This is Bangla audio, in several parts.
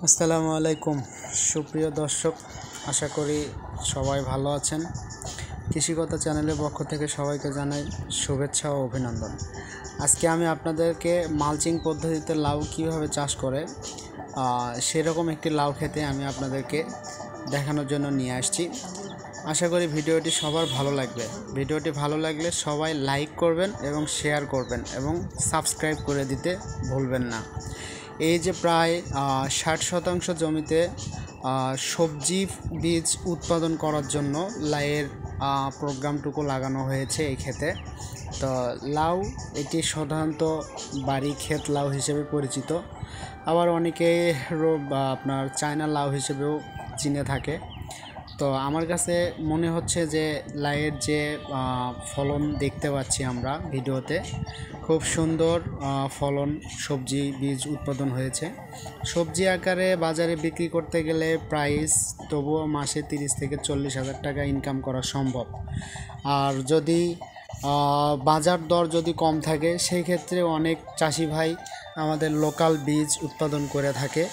আসসালামু আলাইকুম সুপ্রিয় দর্শক, আশা করি সবাই ভালো আছেন। কৃষিকতা চ্যানেলের পক্ষ থেকে সবাইকে জানাই শুভেচ্ছা ও অভিনন্দন। আজকে আমি আপনাদেরকে মালচিং পদ্ধতিতে লাউ কীভাবে চাষ করে সেরকম একটি লাউ খেতে আমি আপনাদেরকে দেখানোর জন্য নিয়ে আসছি। আশা করি ভিডিওটি সবার ভালো লাগবে। ভিডিওটি ভালো লাগলে সবাই লাইক করবেন এবং শেয়ার করবেন এবং সাবস্ক্রাইব করে দিতে ভুলবেন না। এই যে প্রায় 60% জমিতে সবজি বীজ উৎপাদন করার জন্য লাউয়ের প্রোগ্রামটুকু লাগানো হয়েছে এই ক্ষেতে। তো লাউ এটি সাধারণত বাড়ি ক্ষেত লাউ হিসেবে পরিচিত, আবার অনেকে আপনার চায়না লাউ হিসেবেও চিনে থাকে। তো আমার কাছে মনে হচ্ছে যে লাউয়ের যে ফলন দেখতে পাচ্ছি আমরা ভিডিওতে, খুব সুন্দর ফলন, সবজি বীজ উৎপাদন হয়েছে। সবজি আকারে বাজারে বিক্রি করতে গেলে প্রাইস তবুও মাসে 30 থেকে 40 হাজার টাকা ইনকাম করা সম্ভব। আর যদি বাজার দর যদি কম থাকে সেই ক্ষেত্রে অনেক চাষি ভাই আমাদের লোকাল বীজ উৎপাদন করে থাকে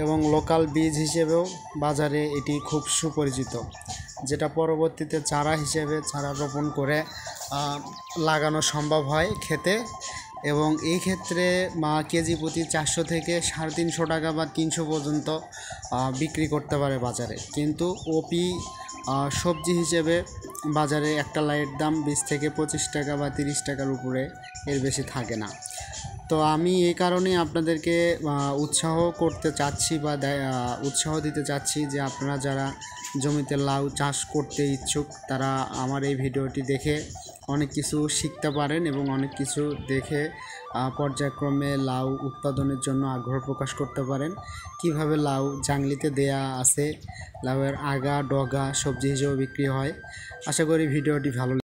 এবং লোকাল বীজ হিসেবেও বাজারে এটি খুব সুপরিচিত, যেটা পরবর্তীতে চারা হিসেবে চারা রোপণ করে লাগানো সম্ভব হয় খেতে। এবং এই ক্ষেত্রে কেজি প্রতি 400 থেকে 350 টাকা বা 300 পর্যন্ত বিক্রি করতে পারে বাজারে। কিন্তু ওপি সবজি হিসেবে বাজারে একটা লাউয়ের দাম 20 থেকে 25 টাকা বা 30 টাকার উপরে, এর বেশি থাকে না। তো আমি এই কারণেই আপনাদেরকে উৎসাহ করতে চাচ্ছি বা উৎসাহ দিতে চাচ্ছি যে আপনারা যারা জমিতে লাউ চাষ করতে ইচ্ছুক তারা আমার এই ভিডিওটি দেখে অনেক কিছু শিখতে পারেন এবং অনেক কিছু দেখে পর্যায়ক্রমে লাউ উৎপাদনের জন্য আগ্রহ প্রকাশ করতে পারেন। কিভাবে লাউ জাংলিতে দেয়া আছে, লাউয়ের আগা ডগা সবজি হিসেবে বিক্রি হয়। আশা করি ভিডিওটি ভালো